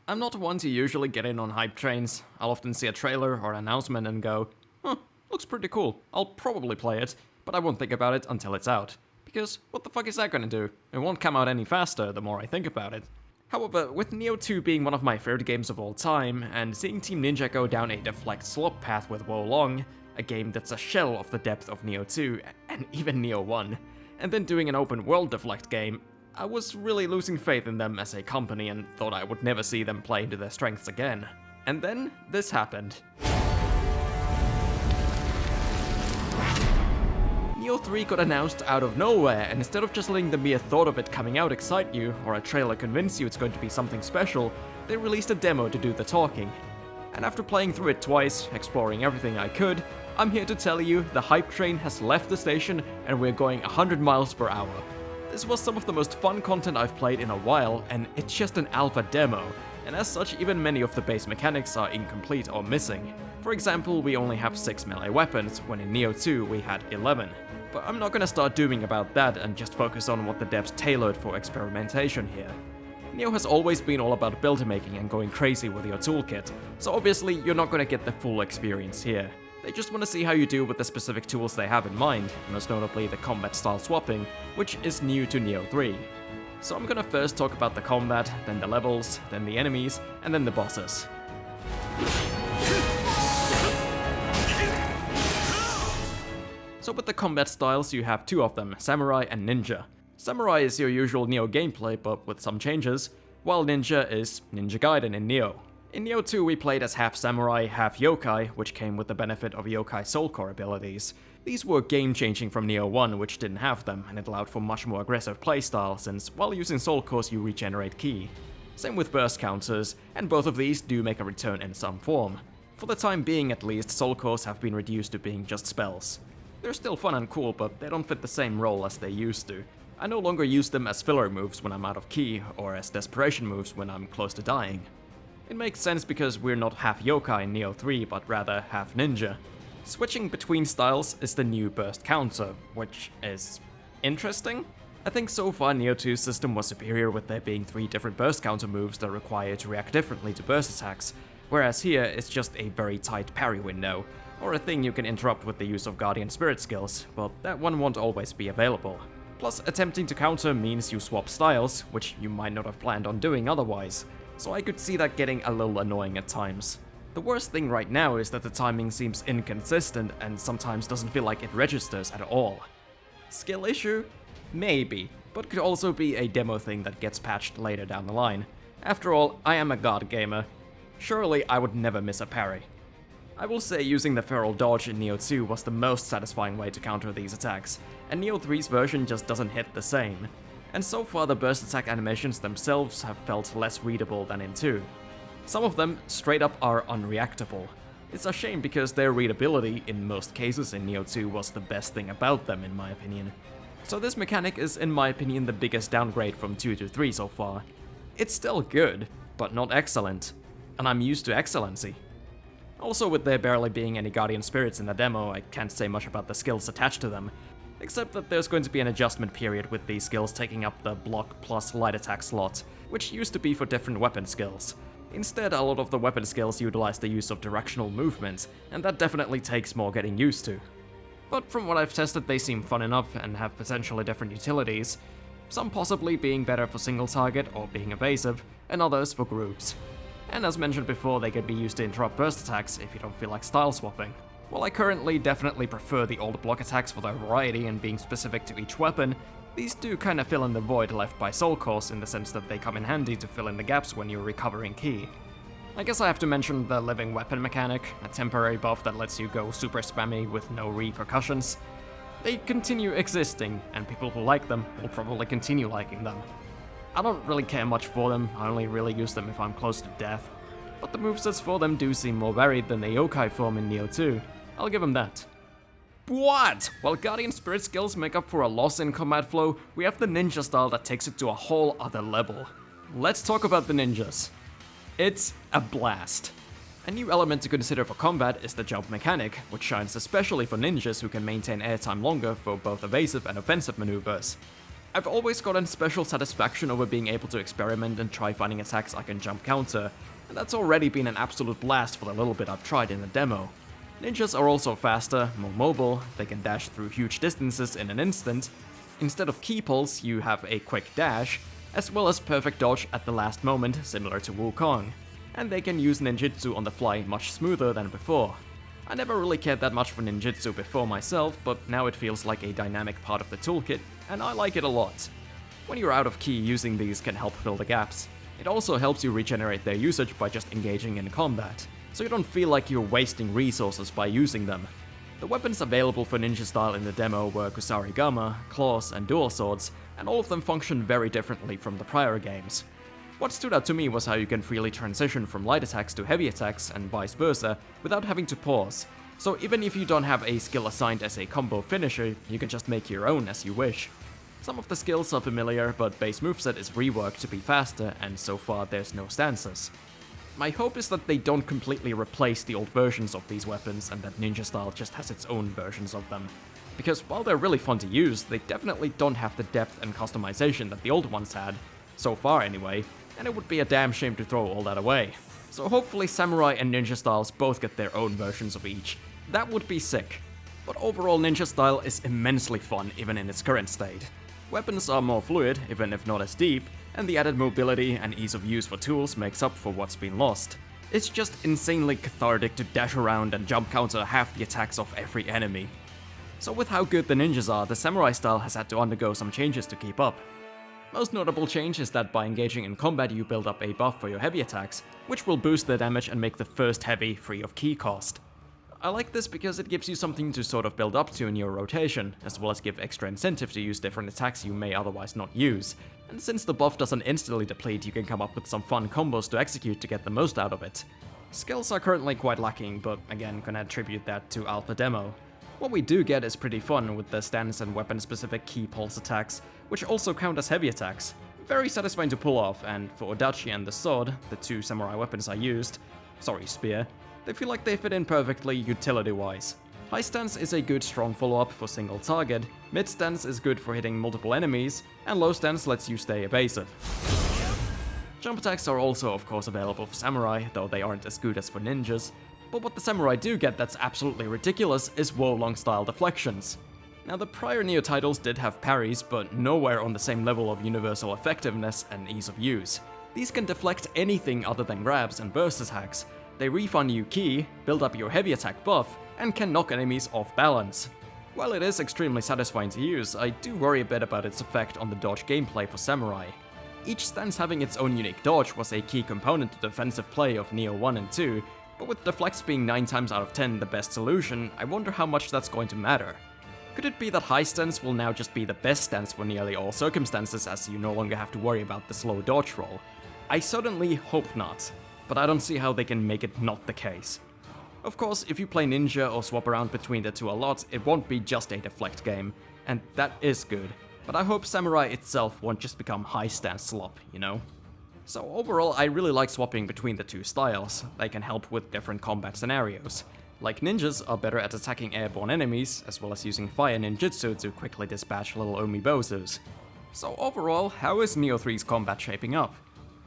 I'm not one to usually get in on hype trains. I'll often see a trailer or an announcement and go, huh, looks pretty cool, I'll probably play it, but I won't think about it until it's out. Because what the fuck is that gonna do? It won't come out any faster the more I think about it. However, with Nioh 2 being one of my favorite games of all time, and seeing Team Ninja go down a deflect slop path with Wo Long, a game that's a shell of the depth of Nioh 2, and even Nioh 1, and then doing an open world deflect game, I was really losing faith in them as a company and thought I would never see them play into their strengths again. And then, this happened. Nioh 3 got announced out of nowhere, and instead of just letting the mere thought of it coming out excite you, or a trailer convince you it's going to be something special, they released a demo to do the talking. And after playing through it twice, exploring everything I could, I'm here to tell you the hype train has left the station and we're going 100 miles per hour. This was some of the most fun content I've played in a while, and it's just an alpha demo, and as such even many of the base mechanics are incomplete or missing. For example, we only have 6 melee weapons, when in Nioh 2 we had 11. But I'm not gonna start dooming about that and just focus on what the devs tailored for experimentation here. Nioh has always been all about builder making and going crazy with your toolkit, so obviously you're not gonna get the full experience here. They just want to see how you do with the specific tools they have in mind, most notably the combat style swapping, which is new to Nioh 3. So I'm gonna first talk about the combat, then the levels, then the enemies, and then the bosses. So with the combat styles, you have two of them, Samurai and Ninja. Samurai is your usual Nioh gameplay, but with some changes, while Ninja is Ninja Gaiden in Nioh. In Nioh 2 we played as half Samurai, half Yokai, which came with the benefit of Yokai Soul Core abilities. These were game-changing from Nioh 1, which didn't have them, and it allowed for much more aggressive playstyle, since while using Soul Cores you regenerate ki. Same with burst counters, and both of these do make a return in some form. For the time being at least, Soul Cores have been reduced to being just spells. They're still fun and cool, but they don't fit the same role as they used to. I no longer use them as filler moves when I'm out of ki, or as desperation moves when I'm close to dying. It makes sense because we're not half Yokai in Nioh 3, but rather half Ninja. Switching between styles is the new burst counter, which is interesting. I think so far Nioh 2's system was superior with there being 3 different burst counter moves that require you to react differently to burst attacks, whereas here it's just a very tight parry window, or a thing you can interrupt with the use of Guardian Spirit skills, but that one won't always be available. Plus, attempting to counter means you swap styles, which you might not have planned on doing otherwise, so I could see that getting a little annoying at times. The worst thing right now is that the timing seems inconsistent and sometimes doesn't feel like it registers at all. Skill issue? Maybe, but could also be a demo thing that gets patched later down the line. After all, I am a god gamer. Surely I would never miss a parry. I will say using the feral dodge in Nioh 2 was the most satisfying way to counter these attacks, and Nioh 3's version just doesn't hit the same. And so far the burst attack animations themselves have felt less readable than in 2. Some of them straight up are unreactable. It's a shame because their readability, in most cases in Nioh 2, was the best thing about them in my opinion. So this mechanic is in my opinion the biggest downgrade from 2 to 3 so far. It's still good, but not excellent, and I'm used to excellency. Also, with there barely being any Guardian Spirits in the demo, I can't say much about the skills attached to them, except that there's going to be an adjustment period with these skills taking up the block plus light attack slot, which used to be for different weapon skills. Instead, a lot of the weapon skills utilize the use of directional movement, and that definitely takes more getting used to. But from what I've tested, they seem fun enough and have potentially different utilities, some possibly being better for single target or being evasive, and others for groups. And as mentioned before, they can be used to interrupt burst attacks if you don't feel like style swapping. While I currently definitely prefer the old block attacks for their variety and being specific to each weapon, these do kinda fill in the void left by Soul Cores in the sense that they come in handy to fill in the gaps when you're recovering ki. I guess I have to mention the living weapon mechanic, a temporary buff that lets you go super spammy with no repercussions. They continue existing, and people who like them will probably continue liking them. I don't really care much for them, I only really use them if I'm close to death. But the movesets for them do seem more varied than the Yokai form in Nioh 2. I'll give them that. What? While Guardian Spirit skills make up for a loss in combat flow, we have the ninja style that takes it to a whole other level. Let's talk about the ninjas. It's a blast. A new element to consider for combat is the jump mechanic, which shines especially for ninjas who can maintain airtime longer for both evasive and offensive maneuvers. I've always gotten special satisfaction over being able to experiment and try finding attacks I can jump counter, and that's already been an absolute blast for the little bit I've tried in the demo. Ninjas are also faster, more mobile, they can dash through huge distances in an instant. Instead of key pulls, you have a quick dash, as well as perfect dodge at the last moment, similar to Wukong. And they can use ninjutsu on the fly much smoother than before. I never really cared that much for ninjutsu before myself, but now it feels like a dynamic part of the toolkit, and I like it a lot. When you're out of ki, using these can help fill the gaps. It also helps you regenerate their usage by just engaging in combat, so you don't feel like you're wasting resources by using them. The weapons available for ninja style in the demo were Kusarigama, claws, and dual swords, and all of them function very differently from the prior games. What stood out to me was how you can freely transition from light attacks to heavy attacks and vice versa without having to pause, so even if you don't have a skill assigned as a combo finisher, you can just make your own as you wish. Some of the skills are familiar, but base moveset is reworked to be faster, and so far there's no stances. My hope is that they don't completely replace the old versions of these weapons and that ninja style just has its own versions of them. Because while they're really fun to use, they definitely don't have the depth and customization that the old ones had, so far anyway, and it would be a damn shame to throw all that away. So hopefully samurai and ninja styles both get their own versions of each. That would be sick. But overall ninja style is immensely fun even in its current state. Weapons are more fluid, even if not as deep, and the added mobility and ease of use for tools makes up for what's been lost. It's just insanely cathartic to dash around and jump counter half the attacks of every enemy. So with how good the ninjas are, the samurai style has had to undergo some changes to keep up. Most notable change is that by engaging in combat you build up a buff for your heavy attacks, which will boost their damage and make the first heavy free of ki cost. I like this because it gives you something to sort of build up to in your rotation, as well as give extra incentive to use different attacks you may otherwise not use. And since the buff doesn't instantly deplete, you can come up with some fun combos to execute to get the most out of it. Skills are currently quite lacking, but again can attribute that to alpha demo. What we do get is pretty fun with the stance and weapon specific ki pulse attacks, which also count as heavy attacks. Very satisfying to pull off, and for Odachi and the sword, the two samurai weapons I used, spear, they feel like they fit in perfectly utility-wise. High stance is a good strong follow-up for single target, mid stance is good for hitting multiple enemies, and low stance lets you stay evasive. Jump attacks are also of course available for samurai, though they aren't as good as for ninjas, but what the samurai do get that's absolutely ridiculous is Wolong style deflections. Now the prior Nioh titles did have parries, but nowhere on the same level of universal effectiveness and ease of use. These can deflect anything other than grabs and burst attacks. They refund you ki, build up your heavy attack buff, and can knock enemies off balance. While it is extremely satisfying to use, I do worry a bit about its effect on the dodge gameplay for samurai. Each stance having its own unique dodge was a key component to the defensive play of Nioh 1 and 2, but with deflects being 9 times out of 10 the best solution, I wonder how much that's going to matter. Could it be that high stance will now just be the best stance for nearly all circumstances as you no longer have to worry about the slow dodge roll? I certainly hope not, but I don't see how they can make it not the case. Of course, if you play ninja or swap around between the two a lot, it won't be just a deflect game, and that is good, but I hope samurai itself won't just become high stance slop, you know? So overall, I really like swapping between the two styles. They can help with different combat scenarios. Like ninjas are better at attacking airborne enemies, as well as using fire ninjutsu to quickly dispatch little omibozus. So overall, how is Nioh 3's combat shaping up?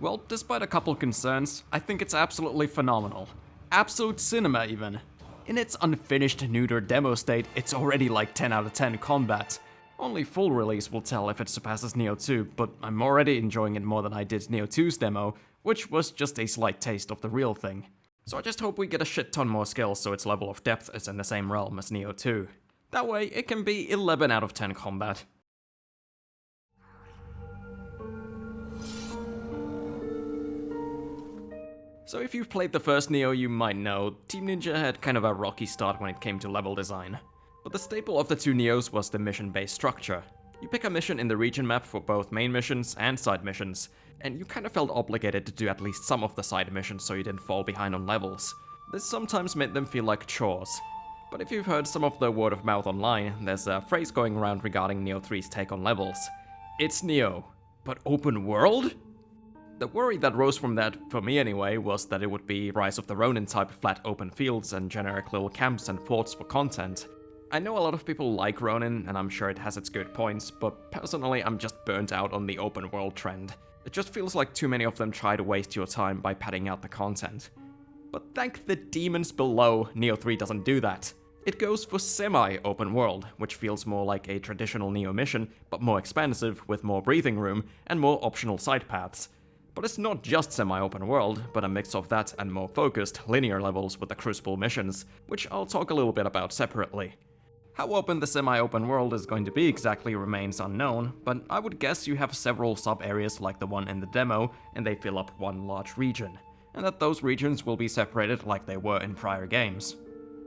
Well, despite a couple concerns, I think it's absolutely phenomenal. Absolute cinema even. In its unfinished neuter demo state, it's already like 10 out of 10 combat. Only full release will tell if it surpasses Nioh 2, but I'm already enjoying it more than I did Nioh 2's demo, which was just a slight taste of the real thing. So I just hope we get a shit ton more skills so its level of depth is in the same realm as Nioh 2. That way, it can be 11 out of 10 combat. So if you've played the first Nioh, you might know, Team Ninja had kind of a rocky start when it came to level design. But the staple of the two Niohs was the mission-based structure. You pick a mission in the region map for both main missions and side missions, and you kind of felt obligated to do at least some of the side missions so you didn't fall behind on levels. This sometimes made them feel like chores. But if you've heard some of the word of mouth online, there's a phrase going around regarding Nioh 3's take on levels. It's Nioh, but open world? The worry that rose from that, for me anyway, was that it would be Rise of the Ronin type flat open fields and generic little camps and forts for content. I know a lot of people like Ronin, and I'm sure it has its good points, but personally I'm just burnt out on the open world trend. It just feels like too many of them try to waste your time by padding out the content. But thank the demons below, Nioh 3 doesn't do that. It goes for semi-open world, which feels more like a traditional Nioh mission, but more expansive, with more breathing room and more optional side paths. But it's not just semi-open world, but a mix of that and more focused, linear levels with the Crucible missions, which I'll talk a little bit about separately. How open the semi-open world is going to be exactly remains unknown, but I would guess you have several sub-areas like the one in the demo, and they fill up one large region, and that those regions will be separated like they were in prior games.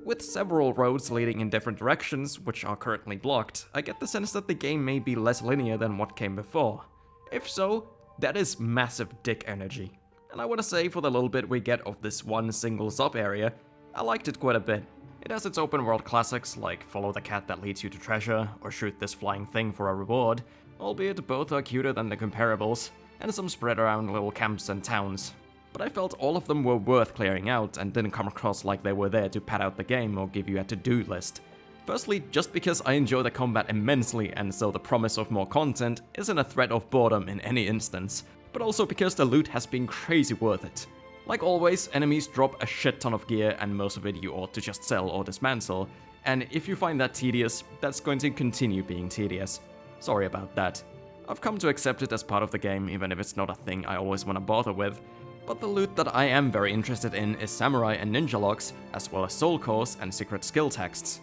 With several roads leading in different directions, which are currently blocked, I get the sense that the game may be less linear than what came before. If so, that is massive dick energy. And I want to say, for the little bit we get of this one single sub-area, I liked it quite a bit. It has its open world classics like follow the cat that leads you to treasure, or shoot this flying thing for a reward, albeit both are cuter than the comparables, and some spread around little camps and towns. But I felt all of them were worth clearing out and didn't come across like they were there to pad out the game or give you a to-do list. Firstly, just because I enjoy the combat immensely and so the promise of more content isn't a threat of boredom in any instance, but also because the loot has been crazy worth it. Like always, enemies drop a shit ton of gear and most of it you ought to just sell or dismantle, and if you find that tedious, that's going to continue being tedious. Sorry about that. I've come to accept it as part of the game even if it's not a thing I always want to bother with, but the loot that I am very interested in is samurai and ninja locks, as well as soul cores and secret skill texts.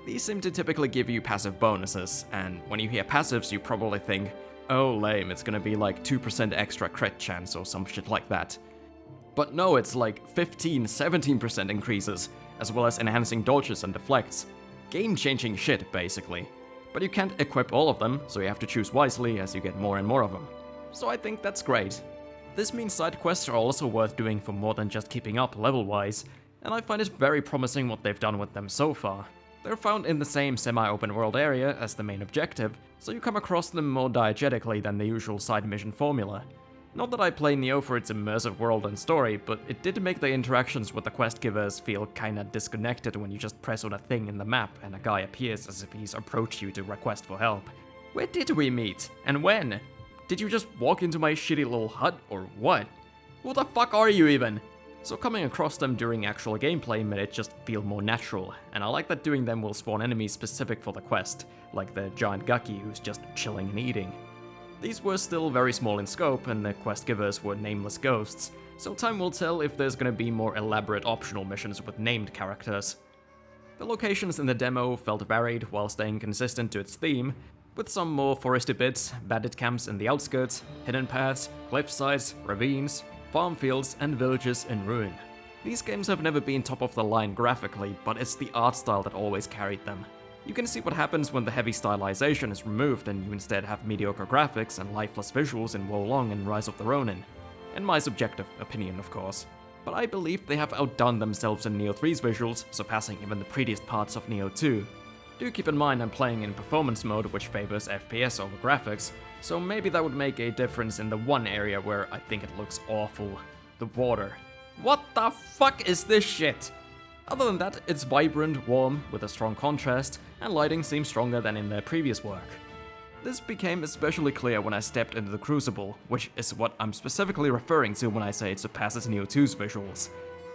These seem to typically give you passive bonuses, and when you hear passives you probably think, oh lame, it's gonna be like 2% extra crit chance or some shit like that. But no, it's like 15-17% increases, as well as enhancing dodges and deflects. Game-changing shit, basically. But you can't equip all of them, so you have to choose wisely as you get more and more of them. So I think that's great. This means side quests are also worth doing for more than just keeping up level-wise, and I find it very promising what they've done with them so far. They're found in the same semi-open world area as the main objective, so you come across them more diegetically than the usual side mission formula. Not that I play Nioh for its immersive world and story, but it did make the interactions with the quest givers feel kinda disconnected when you just press on a thing in the map and a guy appears as if he's approached you to request for help. Where did we meet? And when? Did you just walk into my shitty little hut, or what? Who the fuck are you even? So coming across them during actual gameplay made it just feel more natural, and I like that doing them will spawn enemies specific for the quest, like the giant Gaki who's just chilling and eating. These were still very small in scope, and the quest givers were nameless ghosts, so time will tell if there's gonna be more elaborate optional missions with named characters. The locations in the demo felt varied while staying consistent to its theme, with some more foresty bits, bandit camps in the outskirts, hidden paths, cliffsides, ravines, farm fields, and villages in ruin. These games have never been top of the line graphically, but it's the art style that always carried them. You can see what happens when the heavy stylization is removed and you instead have mediocre graphics and lifeless visuals in Wo Long and Rise of the Ronin. In my subjective opinion, of course. But I believe they have outdone themselves in Nioh 3's visuals, surpassing even the prettiest parts of Nioh 2. Do keep in mind I'm playing in performance mode, which favors FPS over graphics, so maybe that would make a difference in the one area where I think it looks awful. The water. What the fuck is this shit? Other than that, it's vibrant, warm, with a strong contrast, and lighting seems stronger than in their previous work. This became especially clear when I stepped into the Crucible, which is what I'm specifically referring to when I say it surpasses Nioh 2's visuals.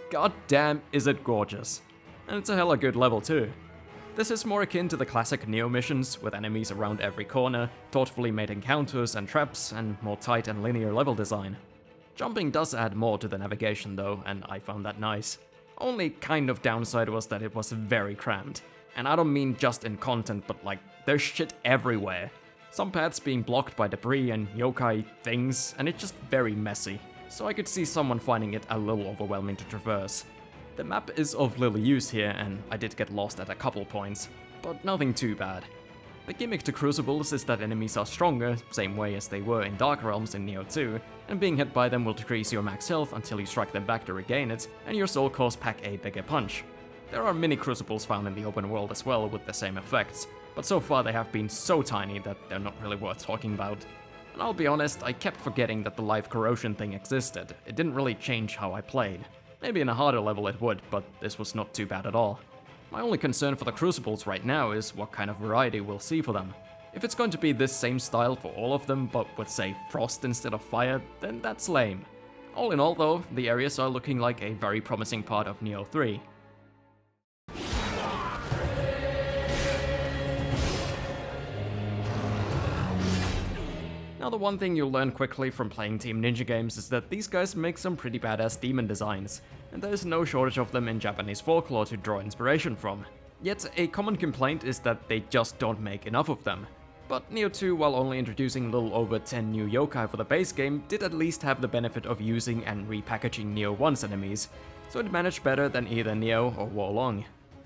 God damn, is it gorgeous. And it's a hella good level too. This is more akin to the classic Nioh missions, with enemies around every corner, thoughtfully made encounters and traps, and more tight and linear level design. Jumping does add more to the navigation though, and I found that nice. Only kind of downside was that it was very crammed. And I don't mean just in content, but like, there's shit everywhere. Some paths being blocked by debris and yokai things, and it's just very messy. So I could see someone finding it a little overwhelming to traverse. The map is of little use here, and I did get lost at a couple points, but nothing too bad. The gimmick to Crucibles is that enemies are stronger, same way as they were in Dark Realms in Nioh 2, and being hit by them will decrease your max health until you strike them back to regain it, and your soul cores pack a bigger punch. There are mini Crucibles found in the open world as well with the same effects, but so far they have been so tiny that they're not really worth talking about. And I'll be honest, I kept forgetting that the live corrosion thing existed. It didn't really change how I played. Maybe in a harder level it would, but this was not too bad at all. My only concern for the Crucibles right now is what kind of variety we'll see for them. If it's going to be this same style for all of them, but with say frost instead of fire, then that's lame. All in all though, the areas are looking like a very promising part of Nioh 3. Now the one thing you'll learn quickly from playing Team Ninja games is that these guys make some pretty badass demon designs, and there's no shortage of them in Japanese folklore to draw inspiration from. Yet a common complaint is that they just don't make enough of them. But Nioh 2, while only introducing a little over 10 new yokai for the base game, did at least have the benefit of using and repackaging Nioh 1's enemies, so it managed better than either Nioh or Wolong.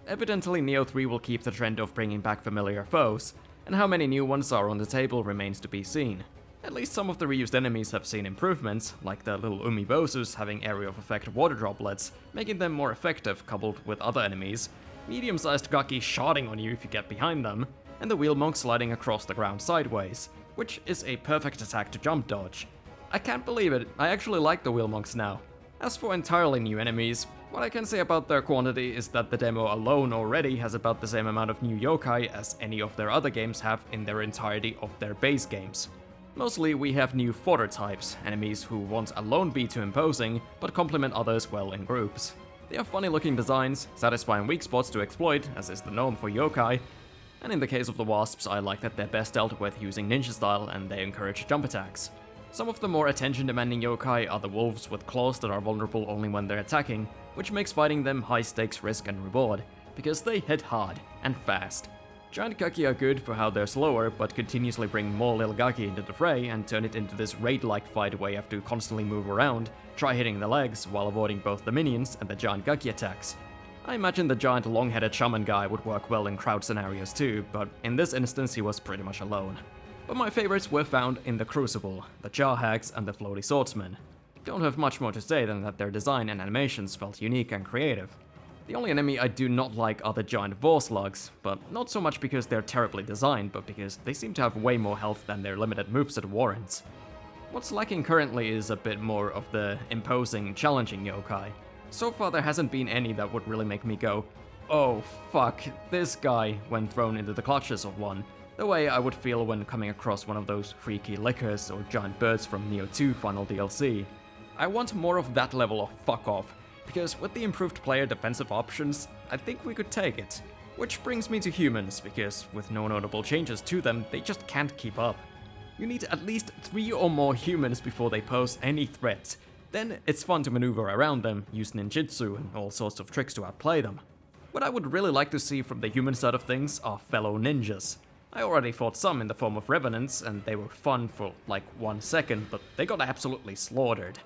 Evidently Nioh 3 will keep the trend of bringing back familiar foes, and how many new ones are on the table remains to be seen. At least some of the reused enemies have seen improvements, like the little Umibosus having area of effect water droplets, making them more effective coupled with other enemies, medium-sized Gaki shotting on you if you get behind them, and the Wheel Monk sliding across the ground sideways, which is a perfect attack to jump dodge. I can't believe it, I actually like the Wheel Monks now. As for entirely new enemies, what I can say about their quantity is that the demo alone already has about the same amount of new yokai as any of their other games have in their entirety of their base games. Mostly we have new fodder types, enemies who won't alone be too imposing, but complement others well in groups. They have funny looking designs, satisfying weak spots to exploit, as is the norm for yokai, and in the case of the wasps I like that they're best dealt with using ninja style and they encourage jump attacks. Some of the more attention demanding yokai are the wolves with claws that are vulnerable only when they're attacking, which makes fighting them high stakes risk and reward, because they hit hard and fast. Giant Gaki are good for how they're slower, but continuously bring more little Gaki into the fray and turn it into this raid-like fight where you have to constantly move around, try hitting the legs while avoiding both the minions and the giant Gaki attacks. I imagine the giant long-headed shaman guy would work well in crowd scenarios too, but in this instance he was pretty much alone. But my favorites were found in the Crucible, the Jar Hags and the Floaty Swordsmen. Don't have much more to say than that their design and animations felt unique and creative. The only enemy I do not like are the giant Vor Slugs, but not so much because they're terribly designed, but because they seem to have way more health than their limited moveset warrants. What's lacking currently is a bit more of the imposing, challenging yokai. So far there hasn't been any that would really make me go, oh fuck, this guy, when thrown into the clutches of one, the way I would feel when coming across one of those freaky lickers or giant birds from Nioh 2 Final DLC. I want more of that level of fuck off, because with the improved player defensive options, I think we could take it. Which brings me to humans, because with no notable changes to them, they just can't keep up. You need at least 3 or more humans before they pose any threat. Then it's fun to maneuver around them, use ninjutsu and all sorts of tricks to outplay them. What I would really like to see from the human side of things are fellow ninjas. I already fought some in the form of revenants, and they were fun for like 1 second, but they got absolutely slaughtered.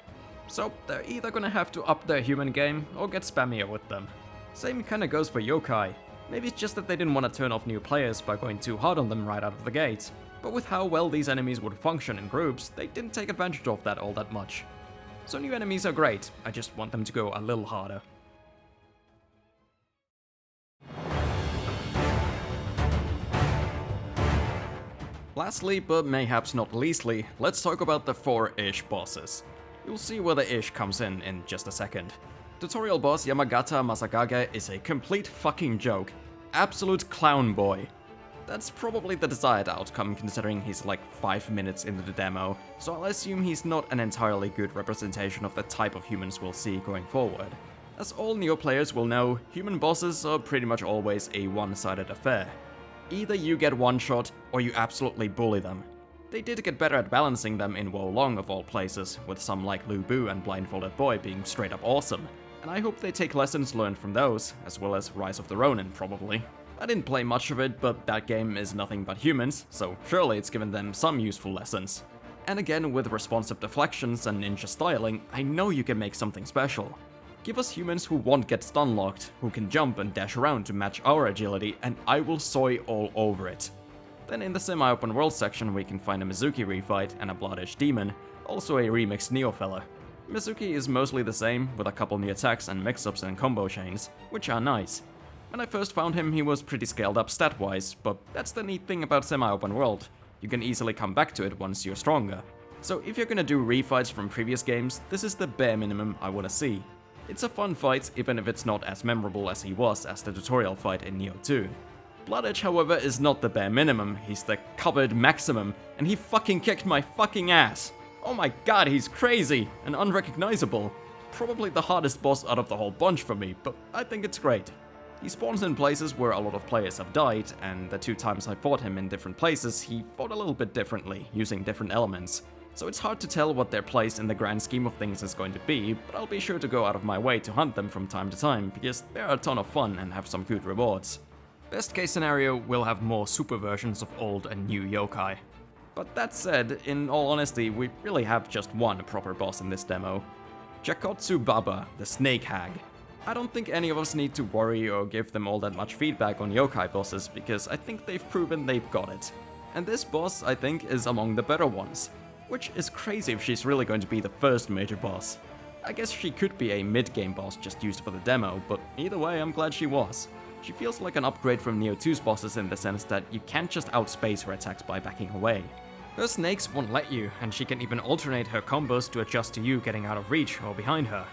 So they're either gonna have to up their human game or get spammier with them. Same kinda goes for yokai. Maybe it's just that they didn't want to turn off new players by going too hard on them right out of the gate. But with how well these enemies would function in groups, they didn't take advantage of that all that much. So new enemies are great, I just want them to go a little harder. Lastly, but mayhaps not leastly, let's talk about the 4 Ish bosses. You'll see where the Ish comes in just a second. Tutorial boss Yamagata Masakage is a complete fucking joke. Absolute clown boy. That's probably the desired outcome considering he's like 5 minutes into the demo, so I'll assume he's not an entirely good representation of the type of humans we'll see going forward. As all Nioh players will know, human bosses are pretty much always a one-sided affair. Either you get one-shot, or you absolutely bully them. They did get better at balancing them in Wolong of all places, with some like Lu Bu and Blindfolded Boy being straight up awesome, and I hope they take lessons learned from those, as well as Rise of the Ronin probably. I didn't play much of it, but that game is nothing but humans, so surely it's given them some useful lessons. And again, with responsive deflections and ninja styling, I know you can make something special. Give us humans who won't get stun locked, who can jump and dash around to match our agility, and I will soy all over it. Then in the semi-open world section we can find a Mizuki refight and a Blood Edge Demon, also a remixed Nioh fella. Mizuki is mostly the same, with a couple new attacks and mix-ups and combo chains, which are nice. When I first found him he was pretty scaled up stat-wise, but that's the neat thing about semi-open world. You can easily come back to it once you're stronger. So if you're gonna do refights from previous games, this is the bare minimum I wanna see. It's a fun fight, even if it's not as memorable as he was as the tutorial fight in Nioh 2. Blood Edge, however, is not the bare minimum, he's the covered maximum, and he fucking kicked my fucking ass! Oh my god, he's crazy and unrecognizable. Probably the hardest boss out of the whole bunch for me, but I think it's great. He spawns in places where a lot of players have died, and the 2 times I fought him in different places, he fought a little bit differently, using different elements. So it's hard to tell what their place in the grand scheme of things is going to be, but I'll be sure to go out of my way to hunt them from time to time, because they're a ton of fun and have some good rewards. Best case scenario, we'll have more super versions of old and new yokai. But that said, in all honesty, we really have just one proper boss in this demo. Jakotsu Baba, the Snake Hag. I don't think any of us need to worry or give them all that much feedback on yokai bosses, because I think they've proven they've got it. And this boss, I think, is among the better ones. Which is crazy if she's really going to be the first major boss. I guess she could be a mid-game boss just used for the demo, but either way, I'm glad she was. She feels like an upgrade from Nioh 2's bosses in the sense that you can't just outspace her attacks by backing away. Her snakes won't let you, and she can even alternate her combos to adjust to you getting out of reach or behind her.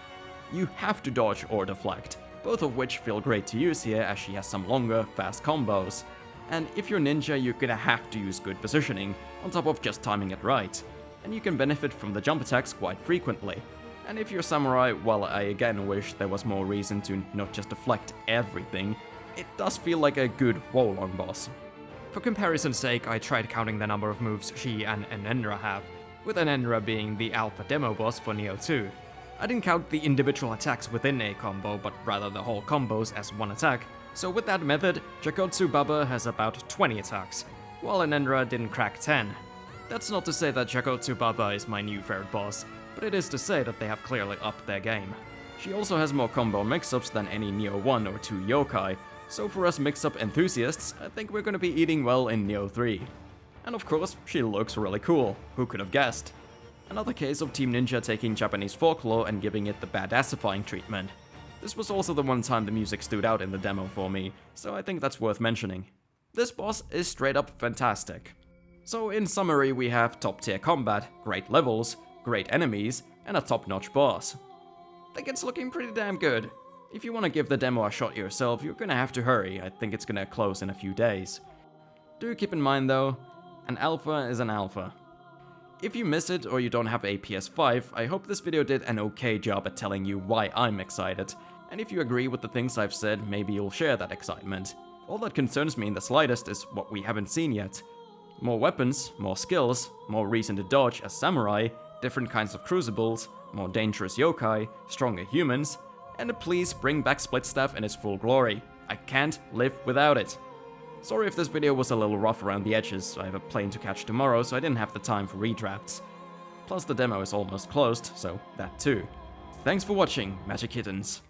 You have to dodge or deflect, both of which feel great to use here as she has some longer, fast combos. And if you're ninja, you're gonna have to use good positioning, on top of just timing it right. And you can benefit from the jump attacks quite frequently. And if you're samurai, well, I again wish there was more reason to not just deflect everything, it does feel like a good Wolong boss. For comparison's sake, I tried counting the number of moves she and Enenra have, with Enenra being the alpha demo boss for Nioh 2. I didn't count the individual attacks within a combo, but rather the whole combos as one attack, so with that method, Jakotsu Baba has about 20 attacks, while Enenra didn't crack 10. That's not to say that Jakotsu Baba is my new favorite boss, but it is to say that they have clearly upped their game. She also has more combo mix-ups than any Nioh 1 or 2 yokai, so for us mix-up enthusiasts, I think we're gonna be eating well in Nioh 3. And of course, she looks really cool, who could have guessed? Another case of Team Ninja taking Japanese folklore and giving it the badassifying treatment. This was also the one time the music stood out in the demo for me, so I think that's worth mentioning. This boss is straight up fantastic. So in summary, we have top tier combat, great levels, great enemies, and a top-notch boss. I think it's looking pretty damn good. If you want to give the demo a shot yourself, you're gonna have to hurry, I think it's gonna close in a few days. Do keep in mind though, an alpha is an alpha. If you miss it or you don't have a PS5, I hope this video did an okay job at telling you why I'm excited, and if you agree with the things I've said, maybe you'll share that excitement. All that concerns me in the slightest is what we haven't seen yet. More weapons, more skills, more reason to dodge as samurai, different kinds of crucibles, more dangerous yokai, stronger humans, and please bring back Split Staff in its full glory. I can't live without it. Sorry if this video was a little rough around the edges, I have a plane to catch tomorrow so I didn't have the time for redrafts. Plus the demo is almost closed, so that too. Thanks for watching, Magic Kittens.